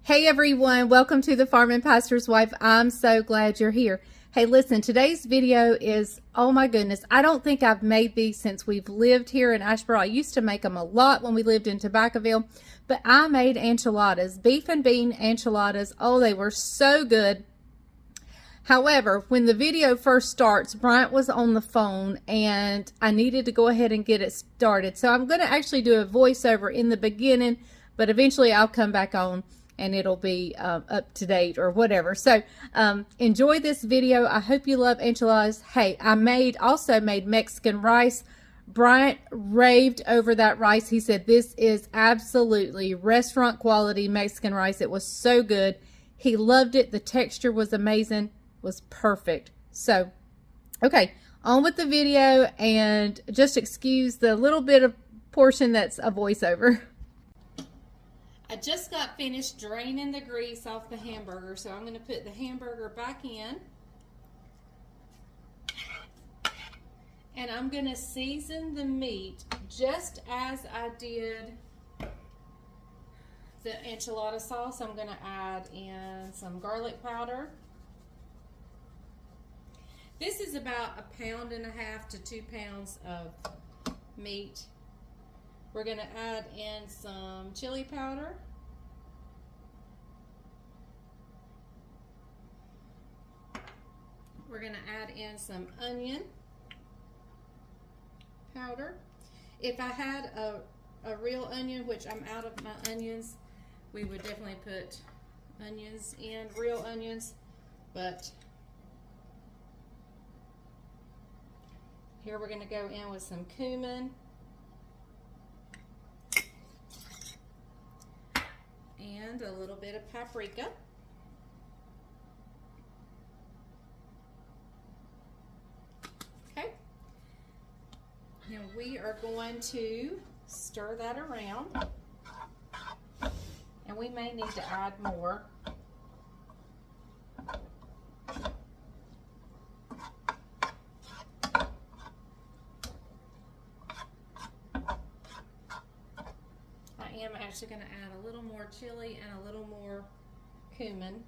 Hey everyone, welcome to the Farm and Pastor's Wife. I'm so glad you're here. Hey, listen, today's video is, oh my goodness, I don't think I've made these since we've lived here in Asheboro. I used to make them a lot when we lived in Tobaccoville, but I made enchiladas, beef and bean enchiladas. Oh, they were so good. However, when the video first starts, Bryant was on the phone and I needed to go ahead and get it started. So I'm going to actually do a voiceover in the beginning, but eventually I'll come back on and it'll be up to date or whatever. So enjoy this video. I hope you love enchiladas. Hey, I also made Mexican rice. Bryant raved over that rice. He said this is absolutely restaurant quality Mexican rice. It was so good. He loved it. The texture was amazing. Was perfect. So okay, on with the video, and just excuse the little bit of portion that's a voiceover. I just got finished draining the grease off the hamburger, so I'm going to put the hamburger back in. And I'm going to season the meat just as I did the enchilada sauce. I'm going to add in some garlic powder. This is about 1.5 pounds to 2 pounds of meat. We're going to add in some chili powder. We're going to add in some onion powder. If I had a real onion, which I'm out of my onions, we would definitely put onions in, real onions, but here we're going to go in with some cumin and a little bit of paprika. Okay. And we are going to stir that around. And we may need to add more. I'm actually going to add a little more chili and a little more cumin.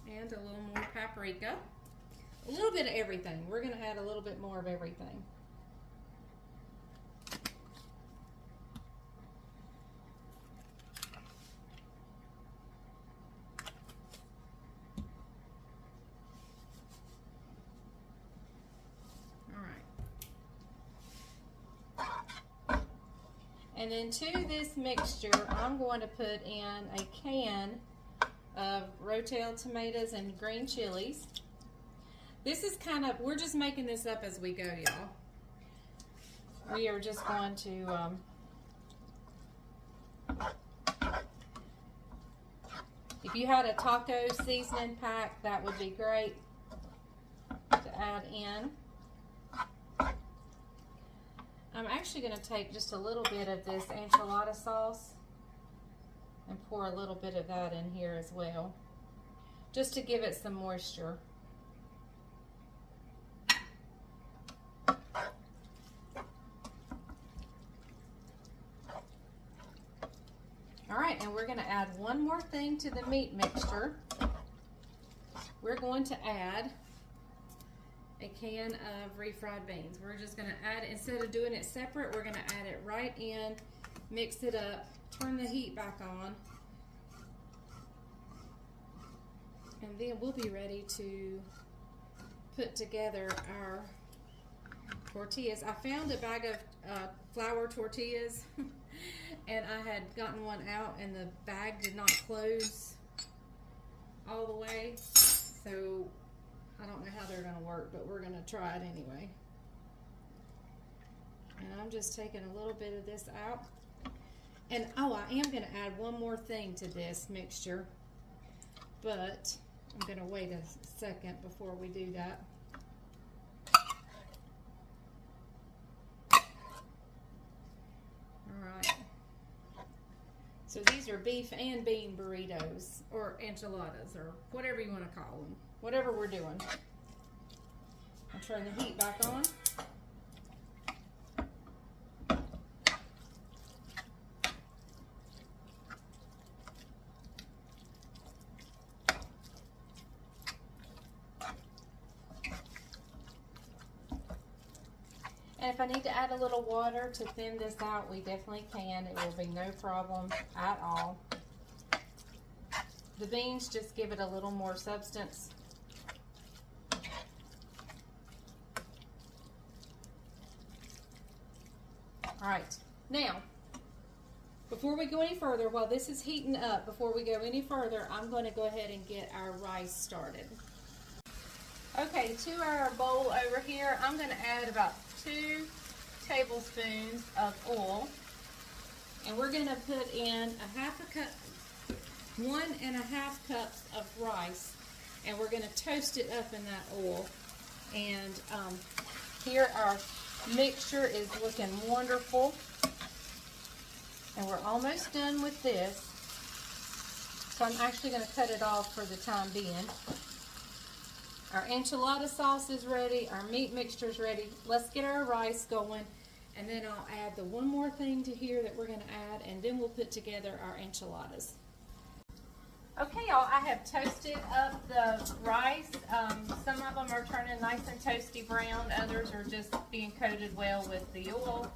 And a little more paprika. A little bit of everything. We're going to add a little bit more of everything. And then to this mixture, I'm going to put in a can of rotel tomatoes and green chilies. This is we're just making this up as we go, y'all. We are just going to if you had a taco seasoning pack, that would be great to add in. I'm actually going to take just a little bit of this enchilada sauce and pour a little bit of that in here as well, just to give it some moisture. All right, and we're going to add one more thing to the meat mixture. We're going to add a can of refried beans. We're just going to add, instead of doing it separate, we're going to add it right in, mix it up, turn the heat back on, and then we'll be ready to put together our tortillas. I found a bag of flour tortillas and I had gotten one out and the bag did not close all the way, so I don't know how they're going to work, but we're going to try it anyway. And I'm just taking a little bit of this out. And oh, I am going to add one more thing to this mixture, but I'm going to wait a second before we do that. All right. So these are beef and bean burritos, or enchiladas, or whatever you want to call them. Whatever we're doing. turn the heat back on. And if I need to add a little water to thin this out, we definitely can. It will be no problem at all. The beans just give it a little more substance. All right, now, before we go any further, while this is heating up, before we go any further, I'm going to go ahead and get our rice started. Okay, to our bowl over here, I'm going to add about 2 tablespoons of oil, and we're going to put in 1.5 cups of rice, and we're going to toast it up in that oil. And here our mixture is looking wonderful, and we're almost done with this, so I'm actually going to cut it off for the time being. Our enchilada sauce is ready, our meat mixture is ready. Let's get our rice going, and then I'll add the one more thing to here that we're going to add, and then we'll put together our enchiladas. Okay, y'all, I have toasted up the rice. Some of them are turning nice and toasty brown. Others are just being coated well with the oil.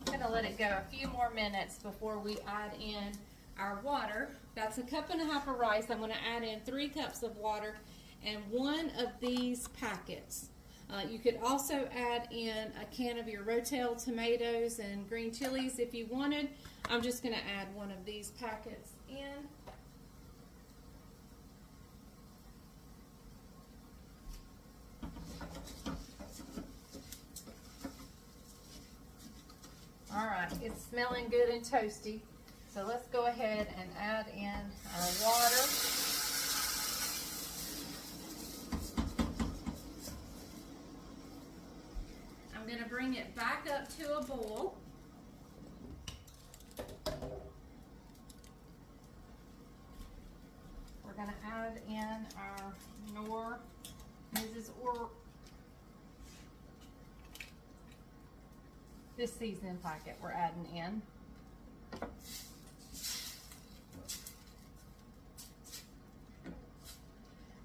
I'm going to let it go a few more minutes before we add in our water. That's 1.5 cups of rice. I'm going to add in 3 cups of water and 1 of these packets. You could also add in a can of your rotel tomatoes and green chilies if you wanted. I'm just going to add 1 of these packets in. All right, it's smelling good and toasty. So let's go ahead and add in our water. I'm going to bring it back up to a boil. We're going to add in our this seasoning packet we're adding in.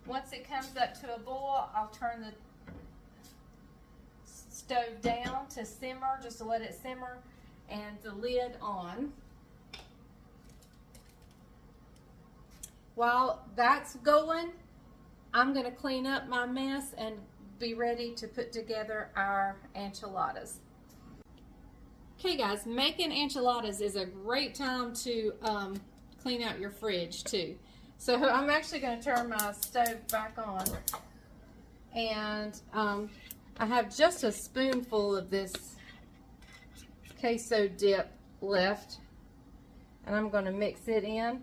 Once it comes up to a boil, I'll turn the stove down to simmer, just to let it simmer, and the lid on. While that's going, I'm going to clean up my mess and be ready to put together our enchiladas. Okay guys, making enchiladas is a great time to clean out your fridge too. So I'm actually going to turn my stove back on, and I have just a spoonful of this queso dip left, and I'm going to mix it in.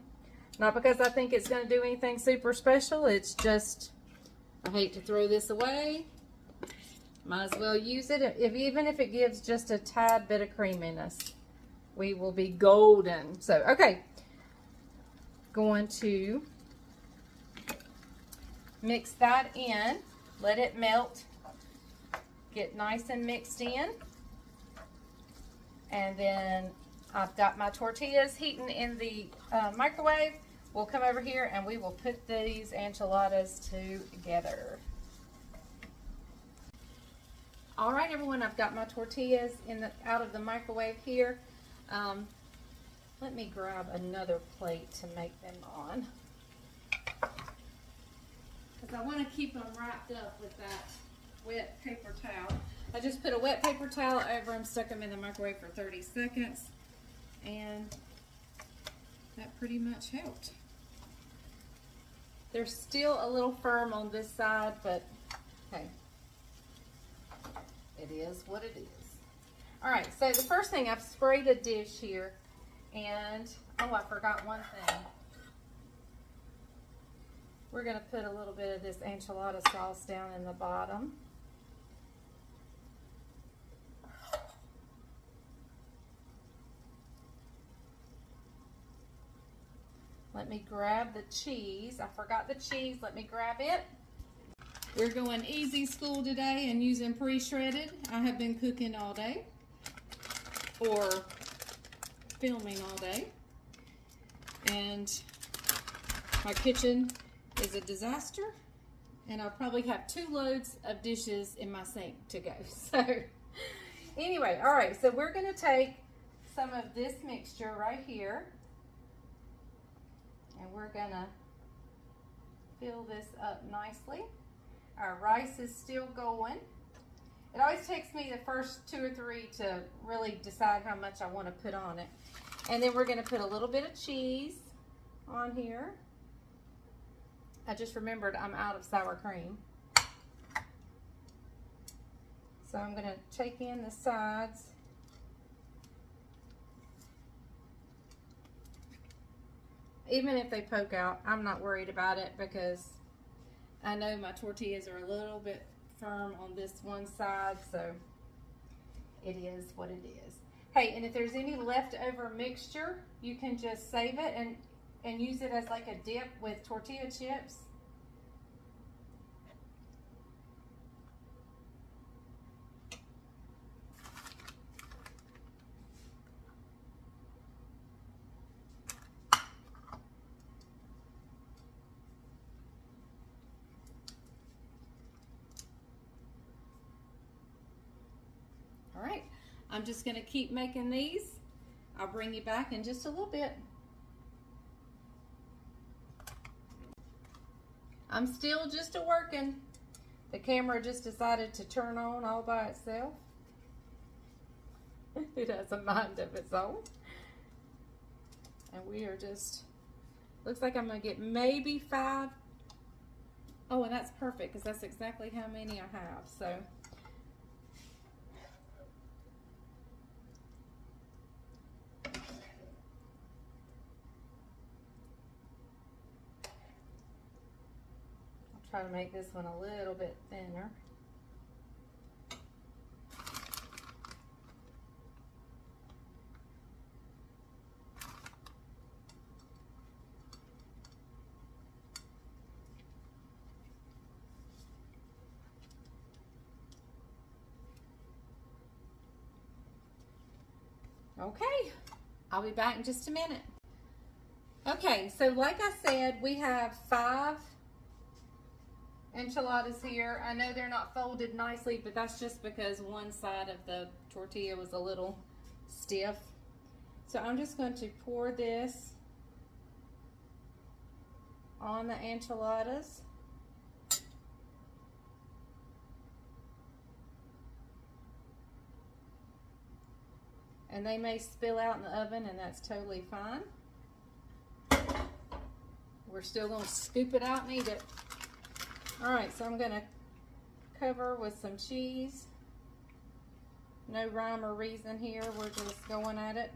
Not because I think it's going to do anything super special, it's just, I hate to throw this away. Might as well use it. Even if it gives just a tad bit of creaminess, we will be golden. So, okay. Going to mix that in, let it melt, get nice and mixed in, and then I've got my tortillas heating in the microwave. We'll come over here and we will put these enchiladas together. All right, everyone, I've got my tortillas out of the microwave here. Let me grab another plate to make them on, because I want to keep them wrapped up with that wet paper towel. I just put a wet paper towel over them, stuck them in the microwave for 30 seconds, and that pretty much helped. They're still a little firm on this side, but hey, it is what it is. All right, so the first thing, I've sprayed a dish here, and oh, I forgot one thing. We're going to put a little bit of this enchilada sauce down in the bottom. Let me grab the cheese. I forgot the cheese. Let me grab it. We're going easy school today and using pre-shredded. I have been cooking all day or filming all day. And my kitchen is a disaster. And I'll probably have 2 loads of dishes in my sink to go. So anyway, all right, so we're gonna take some of this mixture right here. And we're gonna fill this up nicely. Our rice is still going. It always takes me the first 2 or 3 to really decide how much I want to put on it. And then we're gonna put a little bit of cheese on here. I just remembered I'm out of sour cream. So I'm gonna take in the sides. Even if they poke out, I'm not worried about it because I know my tortillas are a little bit firm on this one side, so it is what it is. Hey, and if there's any leftover mixture, you can just save it and use it as like a dip with tortilla chips. All right, I'm just gonna keep making these. I'll bring you back in just a little bit. I'm still just a-working. The camera just decided to turn on all by itself. It has a mind of its own. And we are just, looks like I'm gonna get maybe 5. Oh, and that's perfect because that's exactly how many I have, so. Try to make this one a little bit thinner. Okay, I'll be back in just a minute. Okay, so like I said, we have 5 enchiladas here. I know they're not folded nicely, but that's just because one side of the tortilla was a little stiff. So I'm just going to pour this on the enchiladas. And they may spill out in the oven, and that's totally fine. We're still going to scoop it out and eat it. All right, so I'm gonna cover with some cheese. No rhyme or reason here, we're just going at it.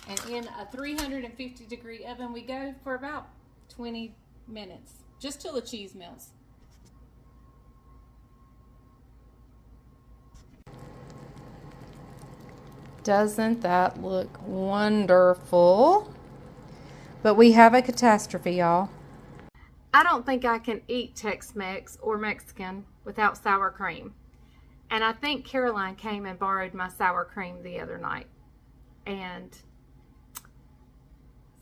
And in a 350-degree oven we go for about 20 minutes, just till the cheese melts. Doesn't that look wonderful? But we have a catastrophe, y'all. I don't think I can eat Tex-Mex or Mexican without sour cream. And I think Caroline came and borrowed my sour cream the other night. And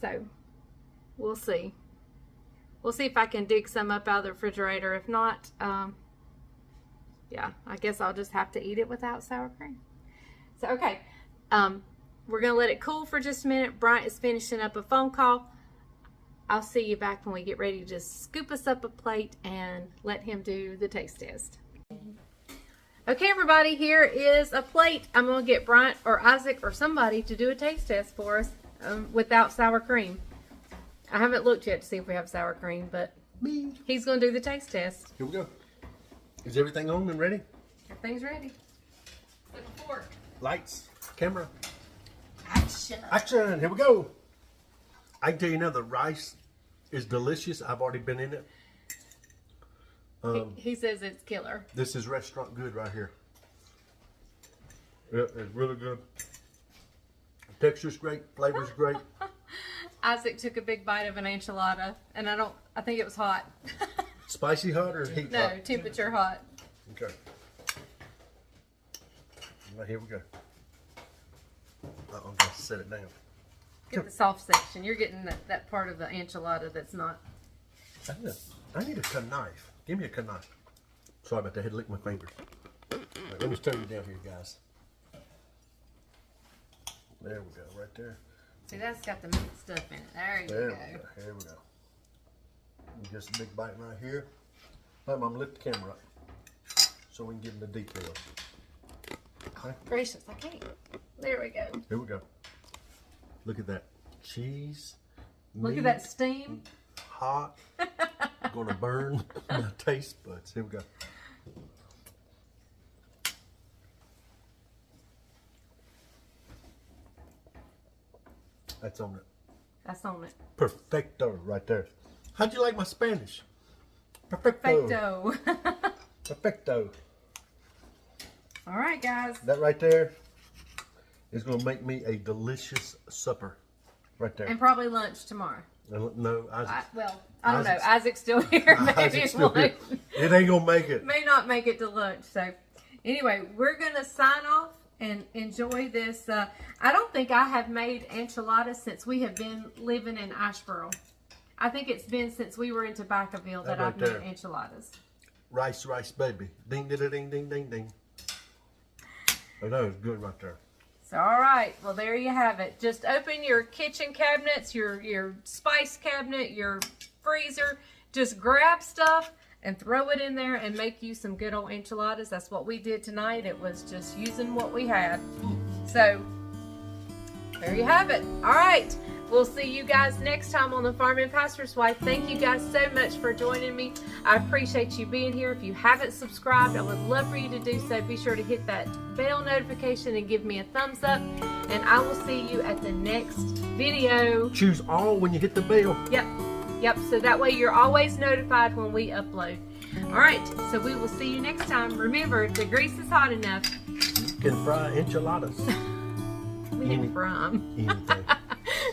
so we'll see. We'll see if I can dig some up out of the refrigerator. If not, yeah, I guess I'll just have to eat it without sour cream. So, okay, we're going to let it cool for just a minute. Bryant is finishing up a phone call. I'll see you back when we get ready to just scoop us up a plate and let him do the taste test. Okay, everybody, here is a plate. I'm going to get Bryant or Isaac or somebody to do a taste test for us without sour cream. I haven't looked yet to see if we have sour cream, but he's going to do the taste test. Here we go. Is everything on and ready? Everything's ready. Look fork. Lights, camera. Action. Action. Here we go. I can tell you now, the rice is delicious. I've already been in it. He says it's killer. This is restaurant good right here. Yeah, it's really good. Texture's great. Flavor's great. Isaac took a big bite of an enchilada, and I think it was hot. Spicy hot or heat hot? No, temperature hot. Okay. Now here we go. I'm going to set it down. Get the soft section. You're getting that part of the enchilada that's not. I need a knife. Give me a knife. Sorry about that. I had to lick my fingers. Right, let me turn you down here, guys. There we go, right there. See, that's got the meat stuff in it. There you go. Here we go. Just a big bite right here. I'm going to lift the camera up so we can get into the details. Okay. Gracious, I can't. There we go. Here we go. Look at that. Cheese. Look meat, at that steam. Hot. Gonna burn my taste buds. Here we go. That's on it. That's on it. Perfecto right there. How'd you like my Spanish? Perfecto. Perfecto. Perfecto. All right, guys. That right there is going to make me a delicious supper. Right there. And probably lunch tomorrow. No, Isaac. I don't know. Isaac's still here. Maybe Isaac's still here. It ain't going to make it. May not make it to lunch. So, anyway, we're going to sign off and enjoy this. I don't think I have made enchiladas since we have been living in Asheboro. I think it's been since we were in Tobaccoville that I've made enchiladas. Rice, baby. Ding, ding, ding, ding, ding, ding. Oh, that was good right there. So, all right. Well, there you have it. Just open your kitchen cabinets, your spice cabinet, your freezer. Just grab stuff and throw it in there and make you some good old enchiladas. That's what we did tonight. It was just using what we had. So, there you have it. All right. We'll see you guys next time on The Farming Pastor's Wife. Thank you guys so much for joining me. I appreciate you being here. If you haven't subscribed, I would love for you to do so. Be sure to hit that bell notification and give me a thumbs up. And I will see you at the next video. Choose all when you hit the bell. Yep. So that way you're always notified when we upload. All right. So we will see you next time. Remember, if the grease is hot enough, you can fry enchiladas. we didn't fry them. Anything.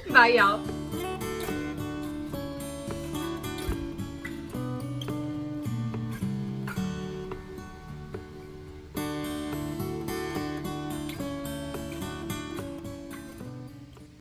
Bye, y'all.